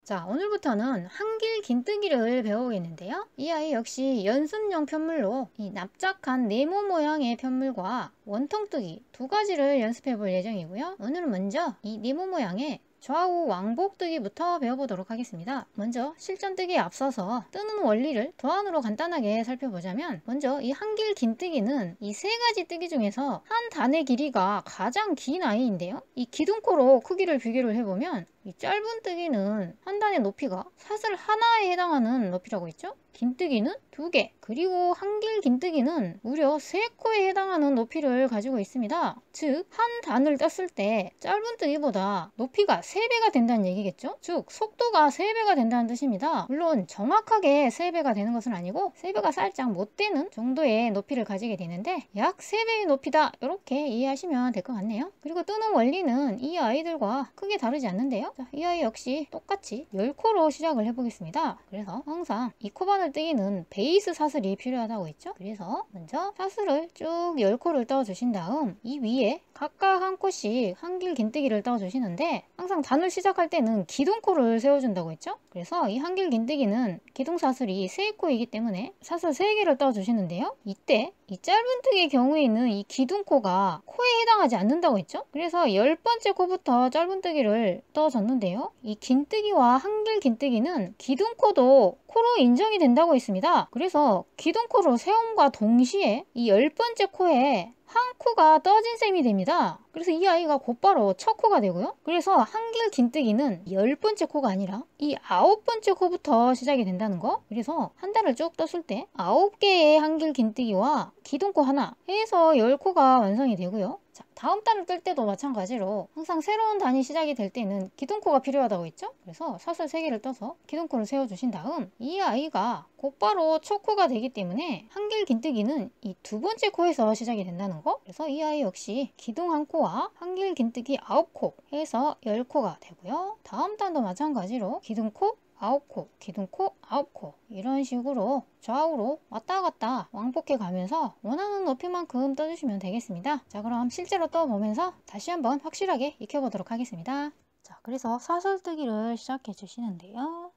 자, 오늘부터는 한길 긴뜨기를 배우겠는데요. 이 아이 역시 연습용 편물로 이 납작한 네모 모양의 편물과 원통뜨기 두 가지를 연습해 볼 예정이고요. 오늘은 먼저 이 네모 모양의 좌우 왕복뜨기부터 배워보도록 하겠습니다. 먼저 실전뜨기에 앞서서 뜨는 원리를 도안으로 간단하게 살펴보자면, 먼저 이 한길 긴뜨기는 이 세 가지 뜨기 중에서 한 단의 길이가 가장 긴 아이인데요. 이 기둥코로 크기를 비교를 해보면 이 짧은 뜨기는 한 단의 높이가 사슬 하나에 해당하는 높이라고 했죠. 긴뜨기는 2개, 그리고 한길 긴뜨기는 무려 3코에 해당하는 높이를 가지고 있습니다. 즉, 한 단을 떴을 때 짧은 뜨기보다 높이가 3배가 된다는 얘기겠죠. 즉, 속도가 3배가 된다는 뜻입니다. 물론 정확하게 3배가 되는 것은 아니고 3배가 살짝 못 되는 정도의 높이를 가지게 되는데, 약 3배의 높이다, 이렇게 이해하시면 될 것 같네요. 그리고 뜨는 원리는 이 아이들과 크게 다르지 않는데요. 자, 이 아이 역시 똑같이 10코로 시작을 해보겠습니다. 그래서 항상 이 코바늘 뜨기는 베이스 사슬이 필요하다고 했죠. 그래서 먼저 사슬을 쭉 10코를 떠주신 다음 이 위에 각각 한 코씩 한길 긴뜨기를 떠주시는데, 항상 단을 시작할 때는 기둥코를 세워준다고 했죠. 그래서 이 한길 긴뜨기는 기둥 사슬이 3코이기 때문에 사슬 3개를 떠주시는데요. 이때 이 짧은 뜨기의 경우에는 이 기둥코가 코에 해당하지 않는다고 했죠. 그래서 10번째 코부터 짧은 뜨기를 떠줬는데요. 이 긴뜨기와 한길 긴뜨기는 기둥코도 코로 인정이 된다고 했습니다. 그래서 기둥코를 세움과 동시에 이 10번째 코에 한 코가 떠진 셈이 됩니다. 그래서 이 아이가 곧바로 첫 코가 되고요. 그래서 한길 긴뜨기는 10번째 코가 아니라 이 9번째 코부터 시작이 된다는 거. 그래서 한 단을 쭉 떴을 때 9개의 한길 긴뜨기와 기둥코 하나 해서 10코가 완성이 되고요. 자, 다음 단을 뜰 때도 마찬가지로 항상 새로운 단이 시작이 될 때는 기둥코가 필요하다고 했죠. 그래서 사슬 3개를 떠서 기둥코를 세워주신 다음 이 아이가 곧바로 첫 코가 되기 때문에 한길 긴뜨기는 이 2번째 코에서 시작이 된다는 거. 그래서 이 아이 역시 기둥 한 코와 한길 긴뜨기 9코 해서 10코가 되고요. 다음 단도 마찬가지로 기둥코 9코, 기둥코 9코, 이런 식으로 좌우로 왔다 갔다 왕복해 가면서 원하는 높이만큼 떠주시면 되겠습니다. 자, 그럼 실제로 떠보면서 다시 한번 확실하게 익혀보도록 하겠습니다. 자, 그래서 사슬뜨기를 시작해 주시는데요.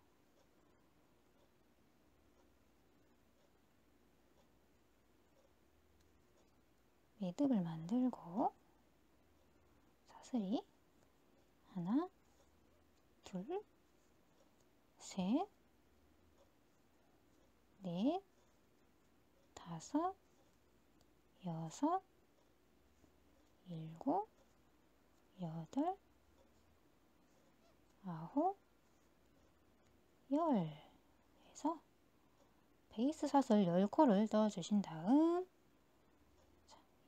매듭을 만들고 사슬이 하나, 둘, 셋, 넷, 다섯, 여섯, 일곱, 여덟, 아홉, 열 해서 베이스 사슬 10코를 넣어주신 다음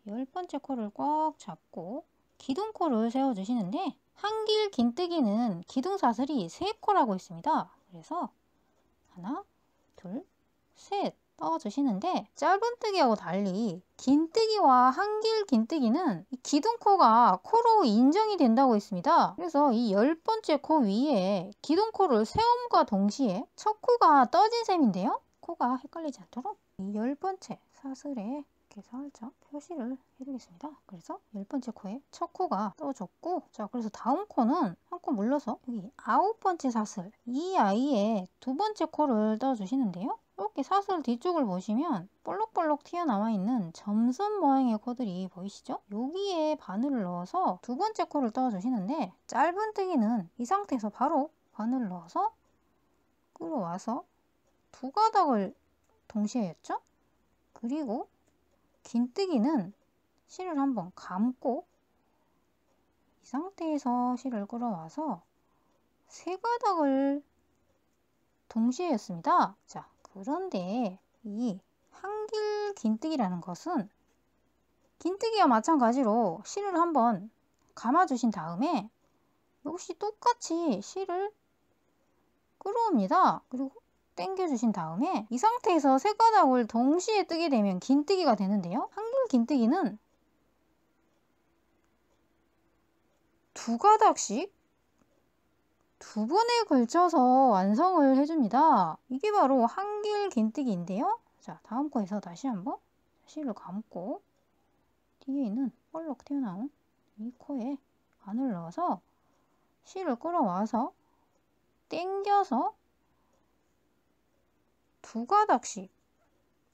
10번째 코를 꽉 잡고 기둥코를 세워주시는데, 한길 긴뜨기는 기둥사슬이 3코라고 있습니다. 그래서 하나, 둘, 셋 떠주시는데, 짧은뜨기하고 달리 긴뜨기와 한길 긴뜨기는 이 기둥코가 코로 인정이 된다고 했습니다. 그래서 이 10번째 코 위에 기둥코를 세움과 동시에 첫 코가 떠진 셈인데요. 코가 헷갈리지 않도록 이 10번째 사슬에 이렇게 살짝 표시를 해두겠습니다. 그래서 10번째 코에 첫 코가 떠졌고, 자, 그래서 다음 코는 한 코 물러서 여기 9번째 사슬, 이 아이의 2번째 코를 떠주시는데요. 이렇게 사슬 뒤쪽을 보시면 볼록볼록 튀어나와 있는 점선 모양의 코들이 보이시죠? 여기에 바늘을 넣어서 2번째 코를 떠주시는데, 짧은뜨기는 이 상태에서 바로 바늘을 넣어서 끌어와서 2가닥을 동시에 했죠? 그리고 긴뜨기는 실을 한번 감고 이 상태에서 실을 끌어와서 3가닥을 동시에 했습니다. 자, 그런데 이 한길 긴뜨기라는 것은 긴뜨기와 마찬가지로 실을 한번 감아주신 다음에 역시 똑같이 실을 끌어옵니다. 그리고 당겨주신 다음에 이 상태에서 3가닥을 동시에 뜨게 되면 긴뜨기가 되는데요. 한길 긴뜨기는 2가닥씩 2번에 걸쳐서 완성을 해줍니다. 이게 바로 한길 긴뜨기인데요. 자, 다음 코에서 다시 한번 실을 감고 뒤에 있는 볼록 튀어나온 이 코에 바늘 넣어서 실을 끌어와서 당겨서 두 가닥씩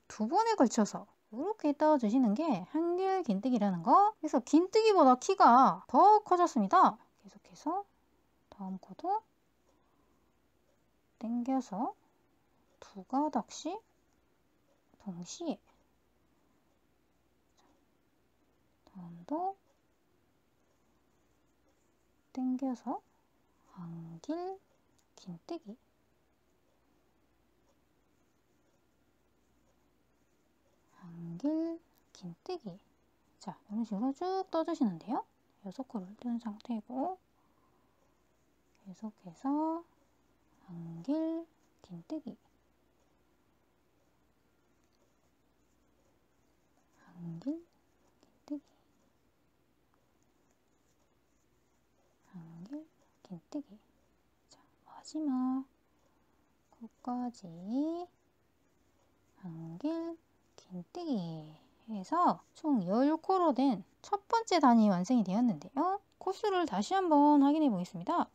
두 번에 걸쳐서 이렇게 떠주시는 게 한길 긴뜨기라는 거. 그래서 긴뜨기보다 키가 더 커졌습니다. 계속해서 다음 코도 당겨서 두 가닥씩 동시에, 다음도 당겨서 한길 긴뜨기, 한길 긴뜨기. 자, 이런 식으로 쭉 떠주시는데요. 6코를 뜬 상태고 계속해서 한길 긴뜨기, 한길 긴뜨기, 한길 긴뜨기. 자, 마지막 코까지 한길 긴뜨기 해서 총 10코로 된 첫 번째 단이 완성이 되었는데요. 코수를 다시 한번 확인해 보겠습니다.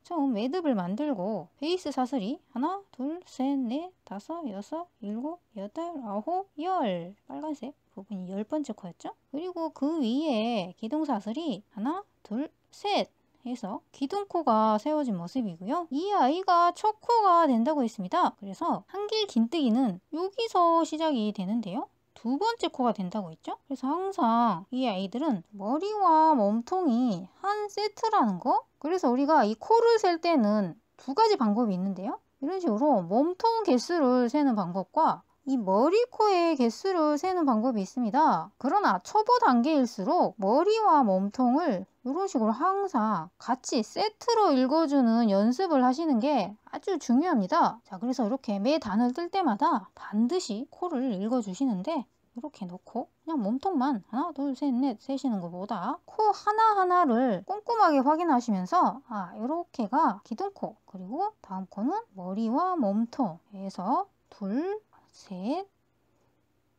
처음 매듭을 만들고 베이스 사슬이 하나, 둘, 셋, 넷, 다섯, 여섯, 일곱, 여덟, 아홉, 열. 빨간색 부분이 10번째 코였죠. 그리고 그 위에 기둥 사슬이 하나, 둘, 셋 해서 기둥코가 세워진 모습이고요. 이 아이가 첫 코가 된다고 했습니다. 그래서 한길 긴뜨기는 여기서 시작이 되는데요. 두 번째 코가 된다고 했죠. 그래서 항상 이 아이들은 머리와 몸통이 한 세트라는 거. 그래서 우리가 이 코를 셀 때는 두 가지 방법이 있는데요. 이런 식으로 몸통 개수를 세는 방법과 이 머리코의 개수를 세는 방법이 있습니다. 그러나 초보 단계일수록 머리와 몸통을 이런 식으로 항상 같이 세트로 읽어주는 연습을 하시는 게 아주 중요합니다. 자, 그래서 이렇게 매 단을 뜰 때마다 반드시 코를 읽어주시는데 이렇게 놓고 그냥 몸통만 하나, 둘, 셋, 넷 세시는 것보다 코 하나하나를 꼼꼼하게 확인하시면서 이렇게가 기둥코, 그리고 다음 코는 머리와 몸통에서 둘, 셋,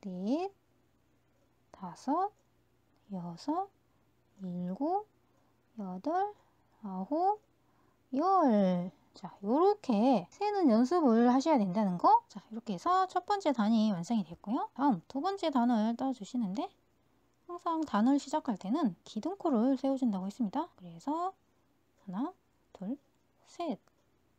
넷, 다섯, 여섯, 일곱, 여덟, 아홉, 열. 자, 요렇게 세는 연습을 하셔야 된다는 거. 자, 이렇게 해서 첫 번째 단이 완성이 됐고요. 다음 두 번째 단을 떠주시는데 항상 단을 시작할 때는 기둥코를 세워준다고 했습니다. 그래서 하나, 둘, 셋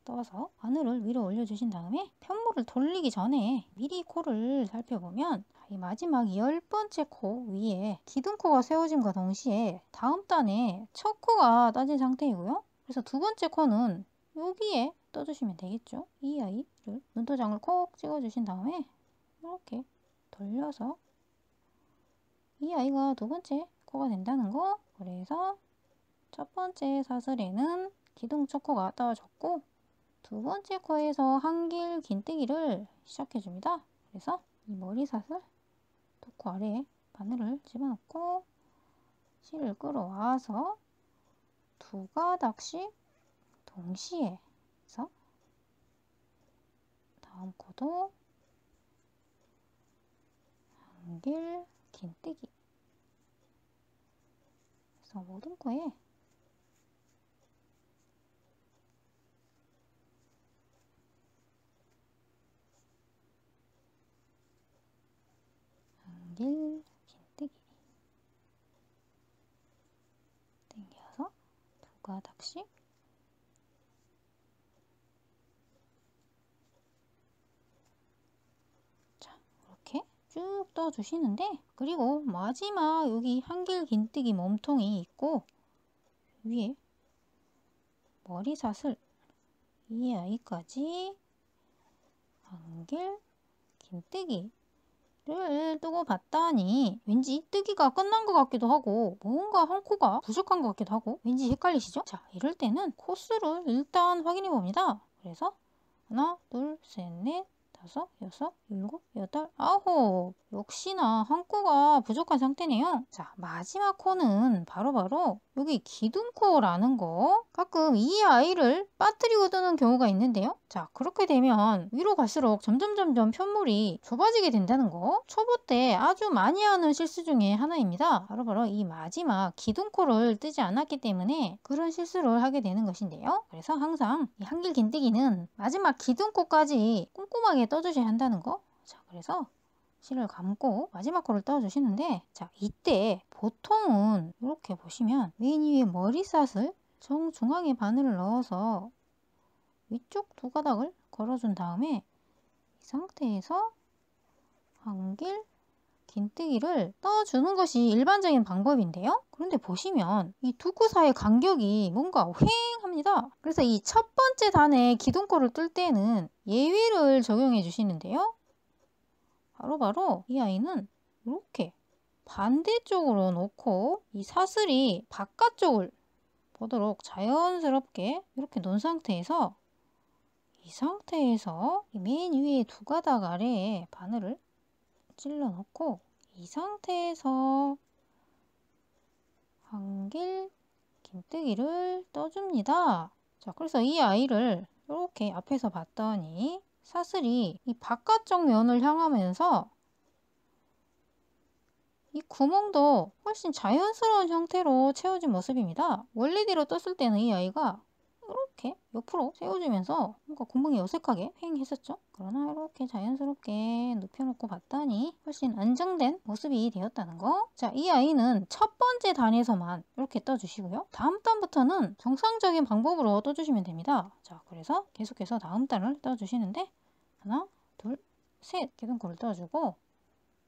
떠서 바늘을 위로 올려주신 다음에 편물을 돌리기 전에 미리 코를 살펴보면 이 마지막 10번째 코 위에 기둥코가 세워짐과 동시에 다음 단에 첫 코가 떠진 상태이고요. 그래서 두 번째 코는 여기에 떠주시면 되겠죠. 이 아이를 눈도장을 콕 찍어주신 다음에 이렇게 돌려서 이 아이가 두 번째 코가 된다는 거. 그래서 첫 번째 사슬에는 기둥 첫 코가 떠졌고 두 번째 코에서 한길 긴뜨기를 시작해줍니다. 그래서 이 머리 사슬 두 코 아래에 바늘을 집어넣고 실을 끌어와서 두 가닥씩 동시에 해서 다음 코도 한길 긴뜨기. 그래서 모든 코에 한길 긴뜨기 당겨서 두 가닥씩 이렇게 쭉 떠주시는데, 그리고 마지막 여기 한길 긴뜨기 몸통이 있고 위에 머리 사슬 이 아이까지 한길 긴뜨기를 뜨고 봤더니 왠지 뜨기가 끝난 것 같기도 하고 뭔가 한 코가 부족한 것 같기도 하고 왠지 헷갈리시죠? 자, 이럴 때는 코수를 일단 확인해 봅니다. 그래서 하나, 둘, 셋, 넷, 다섯, 여섯, 일곱, 여덟, 아홉. 역시나 한 코가 부족한 상태네요. 자, 마지막 코는 바로 여기 기둥코라는 거 가끔 이 아이를 빠뜨리고 뜨는 경우가 있는데요. 자, 그렇게 되면 위로 갈수록 점점 편물이 좁아지게 된다는 거, 초보 때 아주 많이 하는 실수 중에 하나입니다. 바로 이 마지막 기둥코를 뜨지 않았기 때문에 그런 실수를 하게 되는 것인데요. 그래서 항상 이 한길 긴뜨기는 마지막 기둥코까지 꼼꼼하게 떠주셔야 한다는 거. 자, 그래서 실을 감고 마지막 코를 떠주시는데, 자, 이때 보통은 이렇게 보시면 맨 위에 머리샷을 정중앙에 바늘을 넣어서 위쪽 두 가닥을 걸어준 다음에 이 상태에서 한길 긴뜨기를 떠주는 것이 일반적인 방법인데요. 그런데 보시면 이 두 코 사이의 간격이 뭔가 휑합니다. 그래서 이 첫 번째 단에 기둥코를 뜰 때는 예외를 적용해 주시는데요. 바로 이 아이는 이렇게 반대쪽으로 놓고 이 사슬이 바깥쪽을 보도록 자연스럽게 이렇게 놓은 상태에서, 이 상태에서 맨 위에 두 가닥 아래에 바늘을 찔러 넣고 이 상태에서 한길 긴뜨기를 떠줍니다. 자, 그래서 이 아이를 이렇게 앞에서 봤더니 사슬이 이 바깥쪽 면을 향하면서 이 구멍도 훨씬 자연스러운 형태로 채워진 모습입니다. 원래대로 떴을 때는 이 아이가 이렇게 옆으로 세워지면서 뭔가 구멍이 어색하게 휑했었죠. 그러나 이렇게 자연스럽게 눕혀놓고 봤더니 훨씬 안정된 모습이 되었다는 거. 자, 이 아이는 첫 번째 단에서만 이렇게 떠주시고요. 다음 단부터는 정상적인 방법으로 떠주시면 됩니다. 자, 그래서 계속해서 다음 단을 떠주시는데, 하나, 둘, 셋 기둥코를 떠주고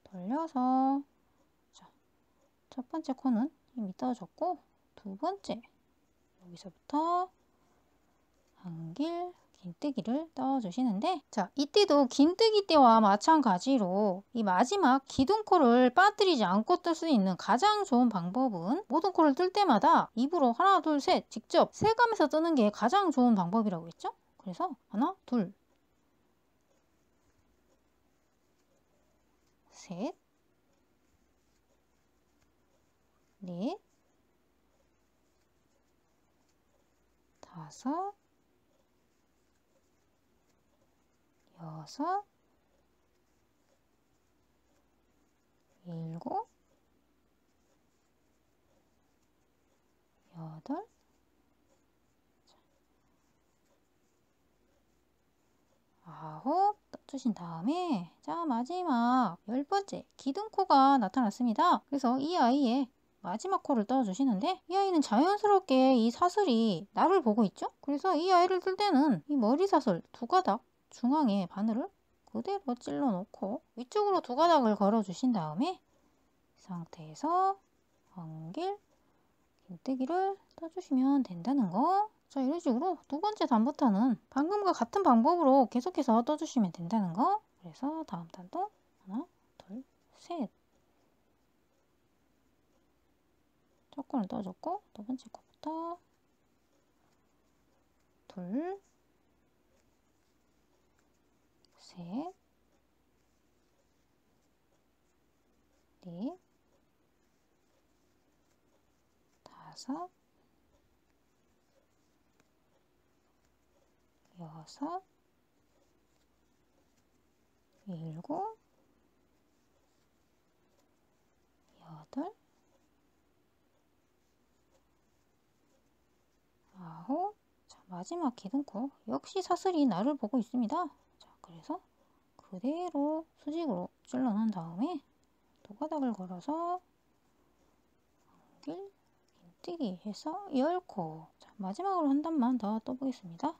돌려서, 첫 번째 코는 이미 떠줬고, 두 번째 여기서부터 한길 긴뜨기를 떠주시는데, 자, 이때도 긴뜨기 때와 마찬가지로 이 마지막 기둥코를 빠뜨리지 않고 뜰 수 있는 가장 좋은 방법은 모든 코를 뜰 때마다 입으로 하나, 둘, 셋 직접 세감해서 뜨는 게 가장 좋은 방법이라고 했죠. 그래서 하나, 둘, 셋, 넷, 다섯, 여섯, 일곱, 여덟, 아홉 떠주신 다음에, 자, 마지막 열 번째 기둥코가 나타났습니다. 그래서 이 아이의 마지막 코를 떠주시는데, 이 아이는 자연스럽게 이 사슬이 나를 보고 있죠. 그래서 이 아이를 뜰 때는 이 머리 사슬 두 가닥 중앙에 바늘을 그대로 찔러 놓고 위쪽으로 두 가닥을 걸어 주신 다음에 이 상태에서 한길 긴뜨기를 떠주시면 된다는 거. 자, 이런 식으로 두 번째 단부터는 방금과 같은 방법으로 계속해서 떠주시면 된다는 거. 그래서 다음 단도 하나, 둘, 셋. 첫 코는 떠줬고, 두 번째 코부터 둘, 셋, 넷, 다섯, 여섯, 일곱, 여덟, 아홉. 자, 마지막 기둥코 역시 사슬이 나를 보고 있습니다. 자, 그래서 그대로 수직으로 찔러 놓은 다음에 두 가닥을 걸어서 한길 긴뜨기 해서 10코. 자, 마지막으로 한 단만 더 떠보겠습니다.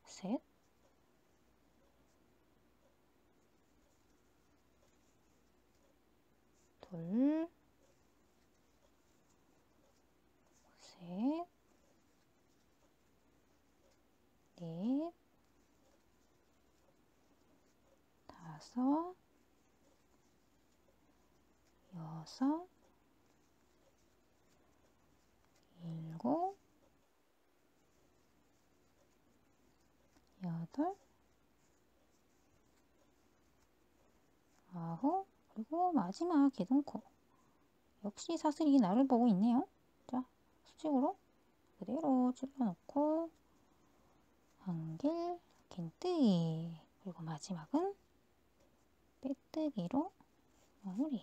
셋, 둘, 셋, 넷, 다섯, 여섯, 일곱, 여덟, 아홉, 그리고 마지막 기둥코. 역시 사슬이 나를 보고 있네요. 자, 수직으로 그대로 찔러놓고 한길 긴뜨기, 그리고 마지막은 빼뜨기로 마무리.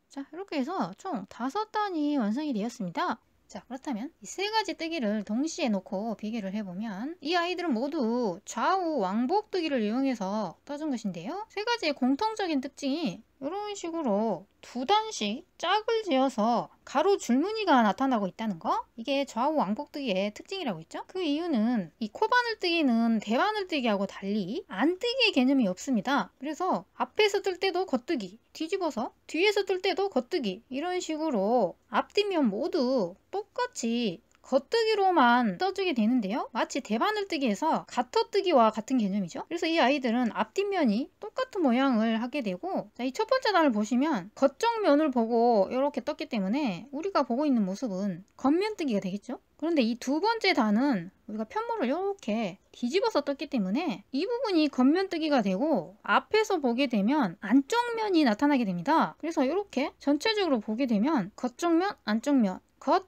자, 이렇게 해서 총 5단이 완성이 되었습니다. 자, 그렇다면 이 3가지 뜨기를 동시에 놓고 비교를 해보면 이 아이들은 모두 좌우 왕복 뜨기를 이용해서 떠준 것인데요. 3가지의 공통적인 특징이 이런 식으로 2단씩 짝을 지어서 가로 줄무늬가 나타나고 있다는 거, 이게 좌우 왕복뜨기의 특징이라고 했죠. 그 이유는 이 코바늘뜨기는 대바늘뜨기하고 달리 안뜨기의 개념이 없습니다. 그래서 앞에서 뜰 때도 겉뜨기, 뒤집어서 뒤에서 뜰 때도 겉뜨기, 이런 식으로 앞뒷면 모두 똑같이 겉뜨기로만 떠주게 되는데요. 마치 대바늘뜨기에서 가터뜨기와 같은 개념이죠. 그래서 이 아이들은 앞뒷면이 똑같은 모양을 하게 되고, 자, 이 첫 번째 단을 보시면 겉쪽면을 보고 이렇게 떴기 때문에 우리가 보고 있는 모습은 겉면뜨기가 되겠죠. 그런데 이 두 번째 단은 우리가 편물을 이렇게 뒤집어서 떴기 때문에 이 부분이 겉면뜨기가 되고, 앞에서 보게 되면 안쪽면이 나타나게 됩니다. 그래서 이렇게 전체적으로 보게 되면 겉쪽면, 안쪽면, 겉,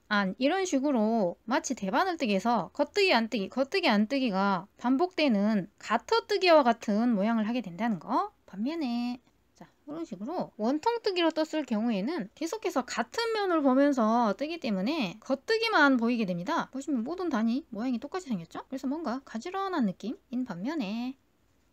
안, 이런 식으로 마치 대바늘뜨기에서 겉뜨기, 안뜨기, 겉뜨기, 안뜨기가 반복되는 가터뜨기와 같은 모양을 하게 된다는 거. 반면에 자, 이런 식으로 원통뜨기로 떴을 경우에는 계속해서 같은 면을 보면서 뜨기 때문에 겉뜨기만 보이게 됩니다. 보시면 모든 단이 모양이 똑같이 생겼죠? 그래서 뭔가 가지런한 느낌인 반면에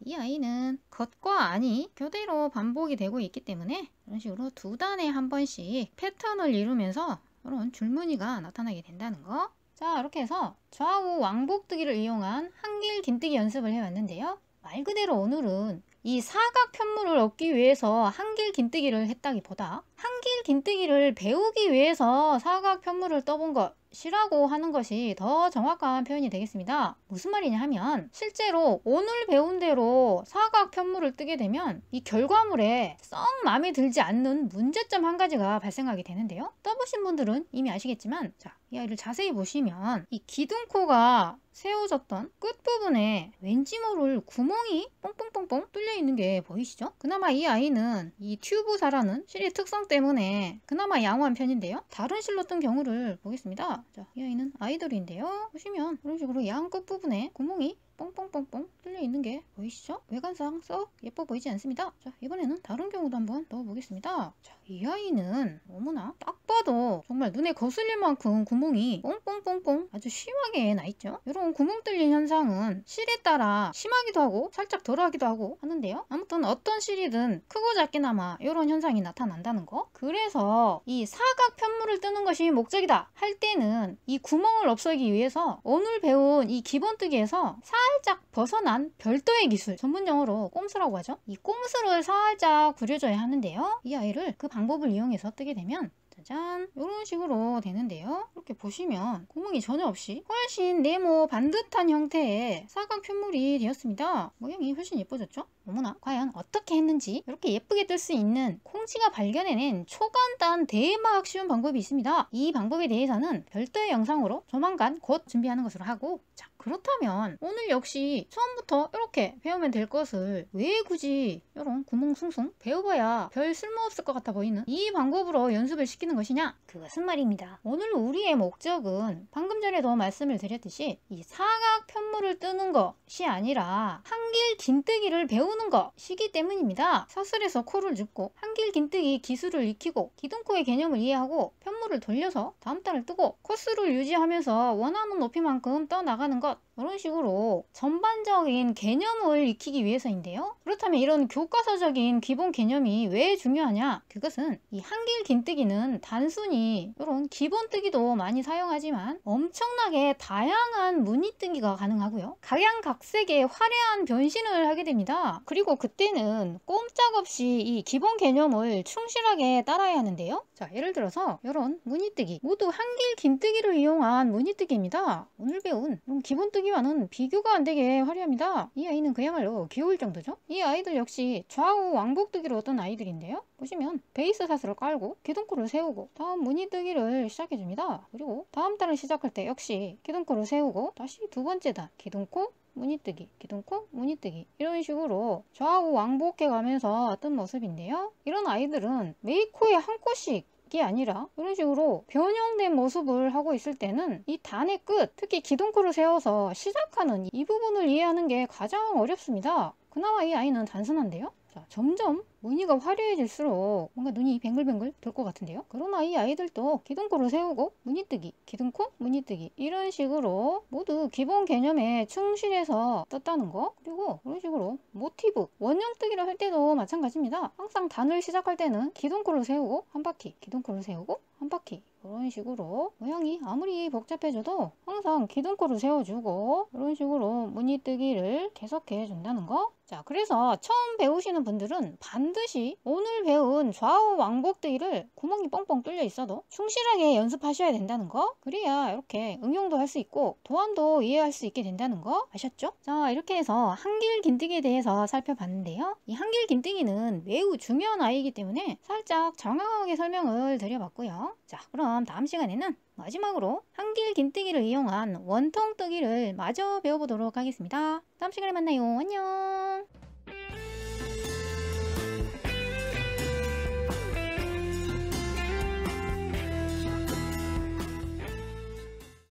이 아이는 겉과 안이 교대로 반복이 되고 있기 때문에 이런 식으로 2단에 한 번씩 패턴을 이루면서 이런 줄무늬가 나타나게 된다는 거. 자, 이렇게 해서 좌우 왕복뜨기를 이용한 한길 긴뜨기 연습을 해왔는데요. 말 그대로 오늘은 이 사각 편물을 얻기 위해서 한길 긴뜨기를 했다기보다 한길 긴뜨기를 배우기 위해서 사각 편물을 떠본 것이라고 하는 것이 더 정확한 표현이 되겠습니다. 무슨 말이냐 하면 실제로 오늘 배운 대로 사각 편물을 뜨게 되면 이 결과물에 썩 마음에 들지 않는 문제점 한 가지가 발생하게 되는데요. 떠보신 분들은 이미 아시겠지만, 자, 이 아이를 자세히 보시면 이 기둥코가 세워졌던 끝부분에 왠지 모를 구멍이 뽕뽕뽕뽕 뚫려 있는 게 보이시죠? 그나마 이 아이는 이 튜브사라는 실의 특성 때문에 그나마 양호한 편인데요. 다른 실로 뜬 경우를 보겠습니다. 자, 이 아이는 아이돌인데요. 보시면 이런 식으로 양 끝부분에 구멍이 뽕뽕뽕뽕 뚫려 있는 게 보이시죠? 외관상 썩 예뻐 보이지 않습니다. 자, 이번에는 다른 경우도 한번 넣어보겠습니다. 자, 이 아이는 어머나 딱 봐도 정말 눈에 거슬릴 만큼 구멍이 뽕뽕뽕뽕 아주 심하게 나 있죠. 이런 구멍 뚫린 현상은 실에 따라 심하기도 하고 살짝 덜하기도 하고 하는데요. 아무튼 어떤 실이든 크고 작게나마 이런 현상이 나타난다는 거. 그래서 이 사각 편물을 뜨는 것이 목적이다 할 때는 이 구멍을 없애기 위해서 오늘 배운 이 기본뜨기에서 살짝 벗어난 별도의 기술, 전문용어로 꼼수라고 하죠. 이 꼼수를 살짝 부려줘야 하는데요. 이 아이를 그 방법을 이용해서 뜨게 되면 짜잔, 이런 식으로 되는데요. 이렇게 보시면 구멍이 전혀 없이 훨씬 네모 반듯한 형태의 사각 편물이 되었습니다. 모양이 훨씬 예뻐졌죠? 어머나, 과연 어떻게 했는지 이렇게 예쁘게 뜰 수 있는 콩지가 발견해낸 초간단 대막 쉬운 방법이 있습니다. 이 방법에 대해서는 별도의 영상으로 조만간 곧 준비하는 것으로 하고, 자, 그렇다면 오늘 역시 처음부터 이렇게 배우면 될 것을 왜 굳이 이런 구멍 숭숭 배워봐야 별 쓸모없을 것 같아 보이는 이 방법으로 연습을 시키는 것이냐? 그것은 말입니다, 오늘 우리의 목적은 방금 전에도 말씀을 드렸듯이 이 사각 편물을 뜨는 것이 아니라 한길 긴뜨기를 배우는 것이기 때문입니다. 사슬에서 코를 줍고 한길 긴뜨기 기술을 익히고 기둥코의 개념을 이해하고 편물을 돌려서 다음 단을 뜨고 코스를 유지하면서 원하는 높이만큼 떠나가는 것, 이런 식으로 전반적인 개념을 익히기 위해서인데요. 그렇다면 이런 교과서적인 기본 개념이 왜 중요하냐? 그것은 이 한길 긴뜨기는 단순히 이런 기본뜨기도 많이 사용하지만 엄청나게 다양한 무늬뜨기가 가능하고요. 각양각색의 화려한 변신을 하게 됩니다. 그리고 그때는 꼼짝없이 이 기본 개념을 충실하게 따라야 하는데요. 자, 예를 들어서 이런 무늬뜨기 모두 한길 긴뜨기를 이용한 무늬뜨기입니다. 오늘 배운 기본뜨기와는 비교가 안 되게 화려합니다. 이 아이는 그야말로 귀여울 정도죠. 이 아이들 역시 좌우 왕복뜨기로 어떤 아이들인데요. 보시면 베이스 사슬을 깔고 기둥코를 세우고 다음 무늬뜨기를 시작해줍니다. 그리고 다음 단을 시작할 때 역시 기둥코를 세우고 다시 두 번째 단 기둥코 무늬뜨기, 기둥코, 무늬뜨기 이런 식으로 좌우 왕복해 가면서 뜬 모습인데요. 이런 아이들은 매일 코에 한 코씩 이 아니라 이런 식으로 변형된 모습을 하고 있을 때는 이 단의 끝, 특히 기둥코를 세워서 시작하는 이 부분을 이해하는 게 가장 어렵습니다. 그나마 이 아이는 단순한데요. 자, 점점 무늬가 화려해질수록 뭔가 눈이 뱅글뱅글 돌 것 같은데요. 그러나 이 아이들도 기둥코를 세우고 무늬뜨기, 기둥코, 무늬뜨기 이런 식으로 모두 기본 개념에 충실해서 떴다는 거. 그리고 이런 식으로 모티브, 원형뜨기를 할 때도 마찬가지입니다. 항상 단을 시작할 때는 기둥코를 세우고 한 바퀴, 기둥코를 세우고 한 바퀴 이런 식으로 모양이 아무리 복잡해져도 항상 기둥코를 세워주고 이런 식으로 무늬뜨기를 계속해 준다는 거. 자, 그래서 처음 배우시는 분들은 반드시 오늘 배운 좌우 왕복뜨기를 구멍이 뻥뻥 뚫려 있어도 충실하게 연습하셔야 된다는 거. 그래야 이렇게 응용도 할 수 있고 도안도 이해할 수 있게 된다는 거 아셨죠? 자, 이렇게 해서 한길 긴뜨기에 대해서 살펴봤는데요. 이 한길 긴뜨기는 매우 중요한 아이이기 때문에 살짝 정확하게 설명을 드려봤고요. 자, 그럼 다음 시간에는 마지막으로 한길 긴뜨기를 이용한 원통뜨기를 마저 배워보도록 하겠습니다. 다음 시간에 만나요. 안녕.